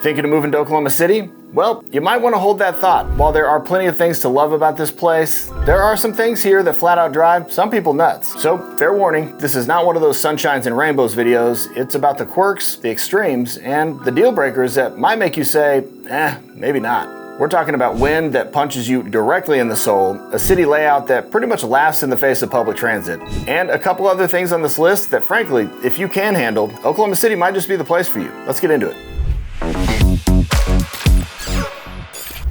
Thinking of moving to Oklahoma City? Well, you might want to hold that thought. While there are plenty of things to love about this place, there are some things here that flat out drive some people nuts. So, fair warning, this is not one of those sunshines and rainbows videos. It's about the quirks, the extremes, and the deal breakers that might make you say, maybe not. We're talking about wind that punches you directly in the soul, a city layout that pretty much laughs in the face of public transit, and a couple other things on this list that frankly, if you can handle, Oklahoma City might just be the place for you. Let's get into it.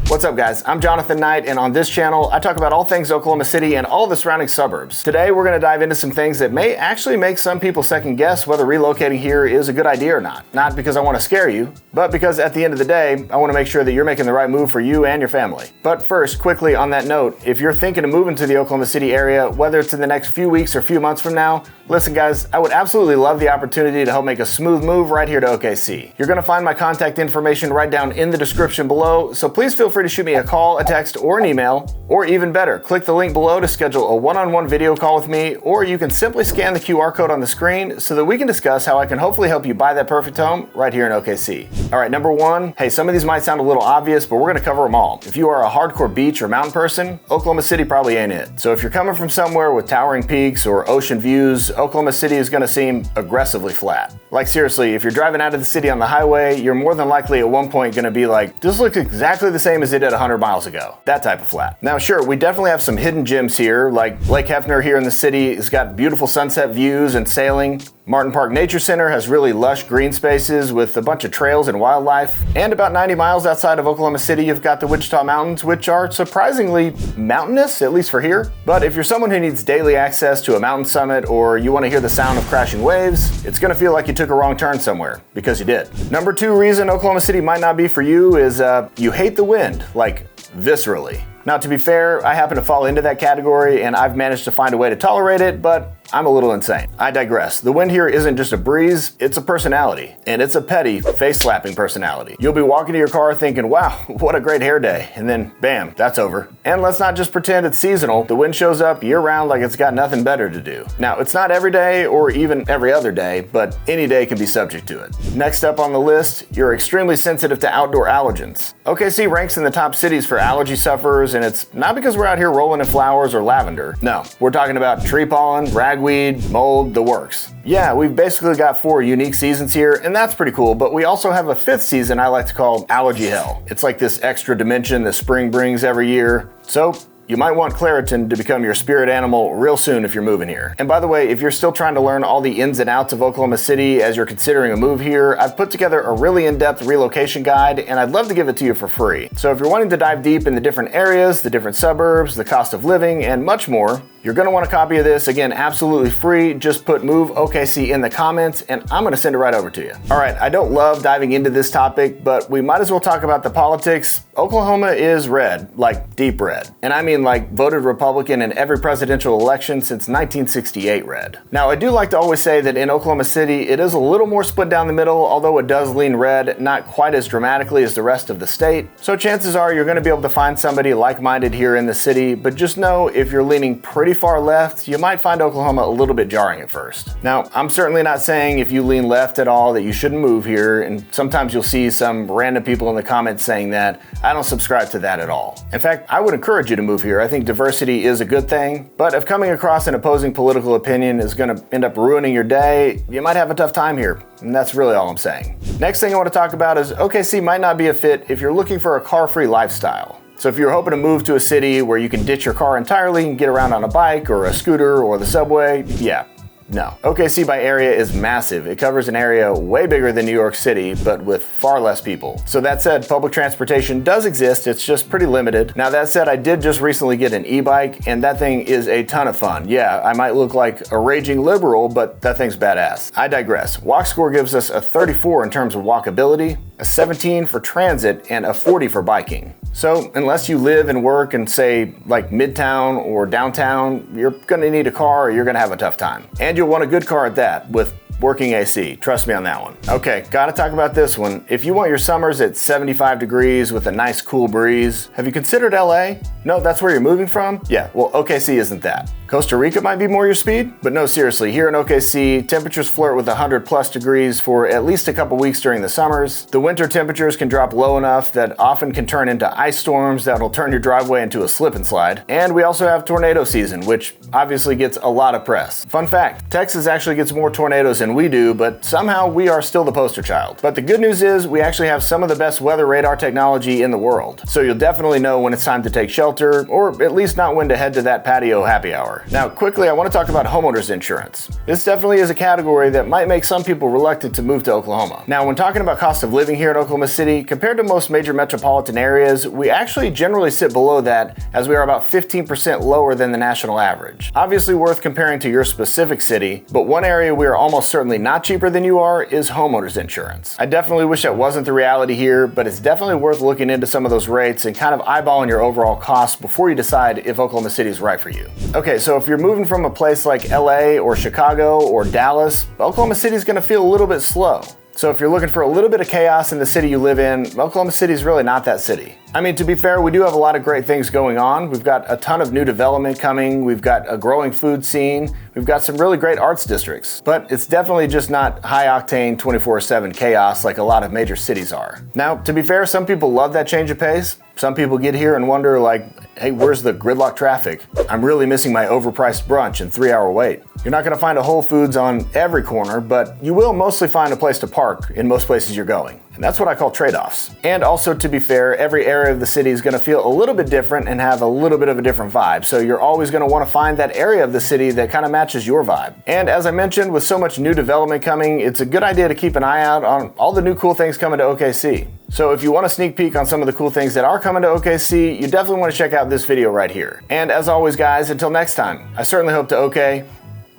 What's up guys, I'm Jonathan Knight, and on this channel I talk about all things Oklahoma City and all the surrounding suburbs. Today we're going to dive into some things that may actually make some people second guess whether relocating here is a good idea or not. Not because I want to scare you, but because at the end of the day, I want to make sure that you're making the right move for you and your family. But first, quickly on that note, if you're thinking of moving to the Oklahoma City area, whether it's in the next few weeks or few months from now, listen guys, I would absolutely love the opportunity to help make a smooth move right here to OKC. You're going to find my contact information right down in the description below, so please feel free to shoot me a call, a text, or an email, or even better, click the link below to schedule a one-on-one video call with me, or you can simply scan the QR code on the screen so that we can discuss how I can hopefully help you buy that perfect home right here in OKC. All right, number one, hey, some of these might sound a little obvious, but we're going to cover them all. If you are a hardcore beach or mountain person, Oklahoma City probably ain't it. So if you're coming from somewhere with towering peaks or ocean views, Oklahoma City is going to seem aggressively flat. Like seriously, if you're driving out of the city on the highway, you're more than likely at one point going to be like, this looks exactly the same as it did 100 miles ago. That type of flat. Now sure, we definitely have some hidden gems here, like Lake Hefner here in the city has got beautiful sunset views and sailing. Martin Park Nature Center has really lush green spaces with a bunch of trails and wildlife. And about 90 miles outside of Oklahoma City, you've got the Wichita Mountains, which are surprisingly mountainous, at least for here. But if you're someone who needs daily access to a mountain summit, or you want to hear the sound of crashing waves, it's going to feel like you took a wrong turn somewhere, because you did. Number two reason Oklahoma City might not be for you is you hate the wind, like viscerally. Now, to be fair, I happen to fall into that category and I've managed to find a way to tolerate it, but I'm a little insane. I digress. The wind here isn't just a breeze, it's a personality. And it's a petty, face-slapping personality. You'll be walking to your car thinking, wow, what a great hair day. And then, bam, that's over. And let's not just pretend it's seasonal. The wind shows up year-round like it's got nothing better to do. Now, it's not every day or even every other day, but any day can be subject to it. Next up on the list, you're extremely sensitive to outdoor allergens. OKC ranks in the top cities for allergy sufferers, and it's not because we're out here rolling in flowers or lavender. No, we're talking about tree pollen, ragweed, mold, the works. Yeah, we've basically got 4 unique seasons here, and that's pretty cool, but we also have a 5th season I like to call Allergy Hell. It's like this extra dimension that spring brings every year. So, you might want Claritin to become your spirit animal real soon if you're moving here. And by the way, if you're still trying to learn all the ins and outs of Oklahoma City as you're considering a move here, I've put together a really in-depth relocation guide, and I'd love to give it to you for free. So if you're wanting to dive deep in the different areas, the different suburbs, the cost of living, and much more, you're going to want a copy of this. Again, absolutely free. Just put Move OKC in the comments and I'm going to send it right over to you. All right, I don't love diving into this topic, but we might as well talk about the politics. Oklahoma is red, like deep red. And I mean like voted Republican in every presidential election since 1968 red. Now, I do like to always say that in Oklahoma City, it is a little more split down the middle, although it does lean red, not quite as dramatically as the rest of the state. So chances are you're going to be able to find somebody like-minded here in the city, but just know if you're leaning pretty far left, you might find Oklahoma a little bit jarring at first. Now, I'm certainly not saying if you lean left at all that you shouldn't move here, and sometimes you'll see some random people in the comments saying that. I don't subscribe to that at all. In fact, I would encourage you to move here. I think diversity is a good thing, but if coming across an opposing political opinion is going to end up ruining your day, you might have a tough time here, and that's really all I'm saying. Next thing I want to talk about is OKC might not be a fit if you're looking for a car-free lifestyle. So if you're hoping to move to a city where you can ditch your car entirely and get around on a bike or a scooter or the subway, yeah. No. OKC by area is massive. It covers an area way bigger than New York City, but with far less people. So that said, public transportation does exist, it's just pretty limited. Now that said, I did just recently get an e-bike, and that thing is a ton of fun. Yeah, I might look like a raging liberal, but that thing's badass. I digress. Walk score gives us a 34 in terms of walkability, a 17 for transit, and a 40 for biking. So unless you live and work in, say, like Midtown or downtown, you're gonna need a car or you're gonna have a tough time. And you'll want a good car at that, with working AC. Trust me on that one. Okay, gotta talk about this one. If you want your summers at 75 degrees with a nice cool breeze, have you considered LA? No, that's where you're moving from? Yeah, well, OKC isn't that. Costa Rica might be more your speed, but no, seriously, here in OKC, temperatures flirt with 100+ degrees for at least a couple weeks during the summers. The winter temperatures can drop low enough that often can turn into ice storms that'll turn your driveway into a slip and slide. And we also have tornado season, which obviously gets a lot of press. Fun fact, Texas actually gets more tornadoes than we do, but somehow we are still the poster child. But the good news is we actually have some of the best weather radar technology in the world. So you'll definitely know when it's time to take shelter, or at least not when to head to that patio happy hour. Now, quickly, I want to talk about homeowners insurance. This definitely is a category that might make some people reluctant to move to Oklahoma. Now, when talking about cost of living here in Oklahoma City, compared to most major metropolitan areas, we actually generally sit below that, as we are about 15% lower than the national average. Obviously worth comparing to your specific city, but one area we are almost certainly not cheaper than you are is homeowners insurance. I definitely wish that wasn't the reality here, but it's definitely worth looking into some of those rates and kind of eyeballing your overall costs before you decide if Oklahoma City is right for you. Okay, so if you're moving from a place like LA or Chicago or Dallas, Oklahoma City is going to feel a little bit slow. So if you're looking for a little bit of chaos in the city you live in, Oklahoma City is really not that city. I mean, to be fair, we do have a lot of great things going on. We've got a ton of new development coming. We've got a growing food scene. We've got some really great arts districts. But it's definitely just not high-octane 24/7 chaos like a lot of major cities are. Now, to be fair, some people love that change of pace. Some people get here and wonder like, hey, where's the gridlock traffic? I'm really missing my overpriced brunch and 3-hour wait. You're not gonna find a Whole Foods on every corner, but you will mostly find a place to park in most places you're going. And that's what I call trade-offs. And also, to be fair, every area of the city is gonna feel a little bit different and have a little bit of a different vibe. So you're always gonna wanna find that area of the city that kind of matches your vibe. And as I mentioned, with so much new development coming, it's a good idea to keep an eye out on all the new cool things coming to OKC. So if you want a sneak peek on some of the cool things that are coming to OKC, you definitely want to check out this video right here. And as always, guys, until next time, I certainly hope to OK.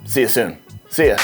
See you soon. See ya.